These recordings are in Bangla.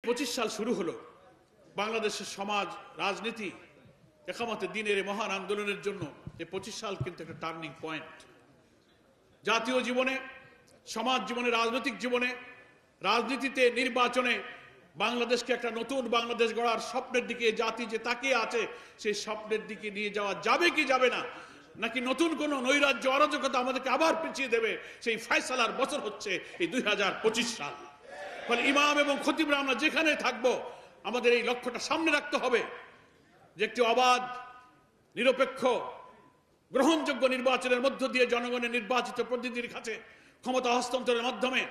25 সাল শুরু হলো বাংলাদেশের সমাজ রাজনীতি একামতে দ্বীনের মহান আন্দোলনের জন্য। এই 25 সাল কিন্তু একটা টার্নিং পয়েন্ট জাতীয় জীবনে, সমাজ জীবনে, রাজনৈতিক জীবনে, রাজনীতিতে, নির্বাচনে। বাংলাদেশকে একটা নতুন বাংলাদেশ গড়ার স্বপ্নের দিকে জাতি যে তাকিয়ে আছে, সেই স্বপ্নের দিকে নিয়ে যাওয়া যাবে কি যাবে না, নাকি নতুন কোন নৈরাজ্য অরাজকতা আমাদেরকে আবার পিছিয়ে দেবে, সেই ফয়সালার বছর হচ্ছে এই 2025 সাল। ফলে ইমাম এবং খতিবরা আমরা যেখানে থাকবো আমাদের এই লক্ষ্যটা সামনে রাখতে হবে যে একটি অবাধ, নিরপেক্ষ, গ্রহণযোগ্য নির্বাচনের মধ্য দিয়ে জনগণের নির্বাচিত প্রতিনিধির কাছে ক্ষমতা হস্তান্তরের মাধ্যমে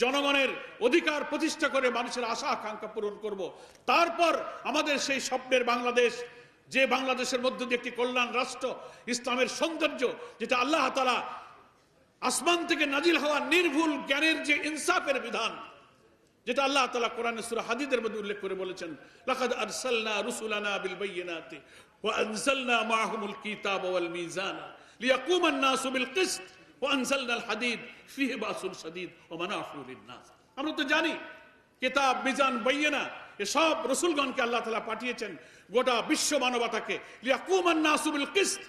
জনগণের অধিকার প্রতিষ্ঠা করে মানুষের আশা আকাঙ্ক্ষা পূরণ করব। তারপর আমাদের সেই স্বপ্নের বাংলাদেশ, যে বাংলাদেশের মধ্য দিয়ে একটি কল্যাণ রাষ্ট্র, ইসলামের সৌন্দর্য, যেটা আল্লাহ তাআলা আসমান থেকে নাজিল হওয়া নির্ভুল জ্ঞানের যে ইনসাফের বিধান, যেটা আল্লাহ তাআলা কোরআনে সূরা হাদীদের মধ্যে উল্লেখ করে বলেছেন, লাকাদ আরসালনা রুসুলানা বিল বাইয়িনাতি ওয়া আনজালনা মাআহুমুল কিতাবা ওয়াল মিজানা লিয়াকুমা আন-নাসু বিল কিসত ওয়া আনজালনাল হাদীদ ফীহি বাসুন শাদীদ ওয়া মানাফিউ লিন-নাস। আমরা তো জানি কিতাব, মিজান, বাইয়িনা এসব রাসূলগণকে আল্লাহ তাআলা পাঠিয়েছেন গোটা বিশ্ব মানবতাকে, লিয়াকুমা আন-নাসু বিল কিসত,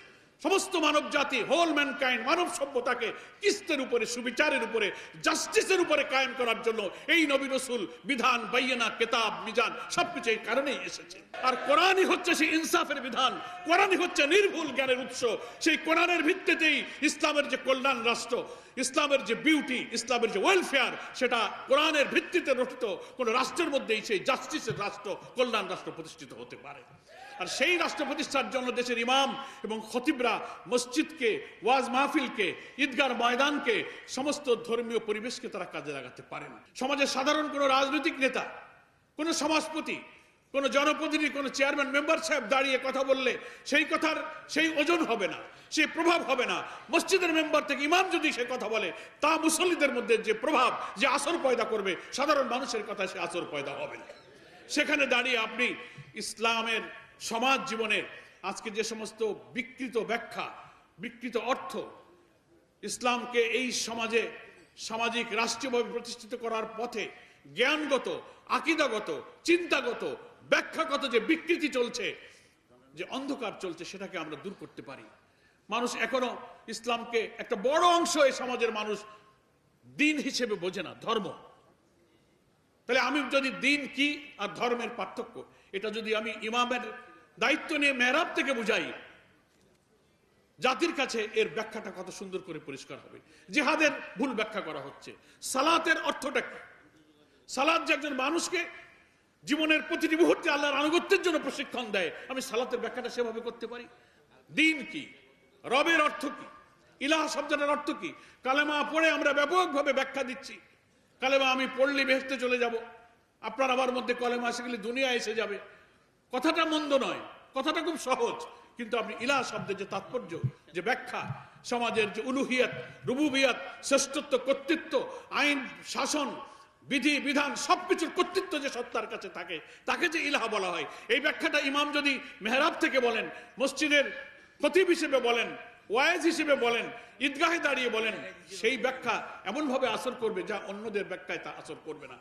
সমস্ত মানব জাতি, হোল ম্যানকাইন্ড, মানব সভ্যতাকে কিস্তের উপরে, সুবিচারের উপরে, জাস্টিসের উপরে কায়েম করার জন্য এই নবী রাসূল বিধান, বাইয়িনা, কিতাব, মিজান সবকিছু এই কারণেই এসেছে। আর কোরআনই হচ্ছে সেই ইনসাফের বিধান, কোরআনই হচ্ছে নির্ভুল জ্ঞানের উৎস। সেই কোরআনের ভিত্তিতেই ইসলামের যে কল্যাণ রাষ্ট্র, ইসলামের যে বিউটি, ইসলামের যে ওয়েলফেয়ার, সেটা কোরআনের ভিত্তিতে রচিত কোন রাষ্ট্রের মধ্যেই সেই জাস্টিসের রাষ্ট্র, কল্যাণ রাষ্ট্র প্রতিষ্ঠিত হতে পারে। আর সেই রাষ্ট্র প্রতিষ্ঠার জন্য দেশের ইমাম এবং খতিবরা মসজিদকে, ওয়াজ মাহফিলকে, ঈদগার ময়দানকে, সমস্ত ধর্মীয় পরিবেশকে তারা কাজে লাগাতে পারেন। সমাজের সাধারণ কোনো রাজনৈতিক নেতা, কোনো সমাজপতি, কোনো জনপ্রতিনিধি, কোনো চেয়ারম্যান, মেম্বার সাহেব দাঁড়িয়ে কথা বললে সেই কথার সেই ওজন হবে না, সেই প্রভাব হবে না। মসজিদের মেম্বার থেকে ইমাম যদি সে কথা বলে, তা মুসল্লিদের মধ্যে যে প্রভাব, যে আসর পয়দা করবে, সাধারণ মানুষের কথা সে আসর পয়দা হবে না। সেখানে দাঁড়িয়ে আপনি ইসলামের সমাজ জীবনে আজকে যে সমস্ত বিকৃত ব্যাখ্যা, বিকৃত অর্থ, ইসলামকে এই সমাজে সামাজিক রাষ্ট্রীয়ভাবে প্রতিষ্ঠিত করার পথে জ্ঞানগত, আকীদাগত, চিন্তাগত, ব্যাখ্যাগত যে বিকৃতি চলছে, যে অন্ধকার চলছে, সেটাকে আমরা দূর করতে পারি। মানুষ এখনো ইসলামকে একটা বড় অংশ এই সমাজের মানুষ দিন হিসেবে বোঝে না, ধর্ম। তাহলে আমি যদি দিন কি আর ধর্মের পার্থক্য, এটা যদি আমি ইমামের দায়িত্ব নিয়ে মেহরাব থেকে বুঝাই, জাতির কাছে এর ব্যাখ্যাটা কত সুন্দর করে পরিষ্কার হবে। জিহাদের ভুল ব্যাখ্যা করা হচ্ছে। সালাতের অর্থটা কি? সালাত যে একজন মানুষকে জীবনের প্রতিটি মুহূর্তে আল্লাহর আনুগত্যের জন্য প্রশিক্ষণ দেয়, আমি সালাতের ব্যাখ্যাটা সেভাবে করতে পারি। দিন কি, রবের অর্থ কি, ইলাহ শব্দটার অর্থ কি, কালেমা পড়ে আমরা ব্যাপকভাবে ব্যাখ্যা দিচ্ছি। কালেমা আমি পড়লে বেহেশতে চলে যাব, আপনার আমার মধ্যে কলেমা এসে গেলে দুনিয়া এসে যাবে। কথাটা মন্দ নয়, কথাটা খুব সহজ, কিন্তু আপনি ইলাহ শব্দের যে তাৎপর্য, যে ব্যাখ্যা, সমাজের যে উলুহিয়াত, রুবুবিয়াত, শ্রেষ্ঠত্ব, কর্তৃত্ব, আইন, শাসন, বিধি, বিধান, সবকিছুর কর্তৃত্ব যে সত্তার কাছে থাকে, তাকে যে ইলাহ বলা হয়, এই ব্যাখ্যাটা ইমাম যদি মেহরাব থেকে বলেন, মসজিদের খতিব হিসেবে বলেন, ওয়াইজ হিসেবে বলেন, ঈদগাহে দাঁড়িয়ে বলেন, সেই ব্যাখ্যা এমনভাবে আসর করবে যা অন্যদের ব্যাখ্যায় তা আসর করবে না।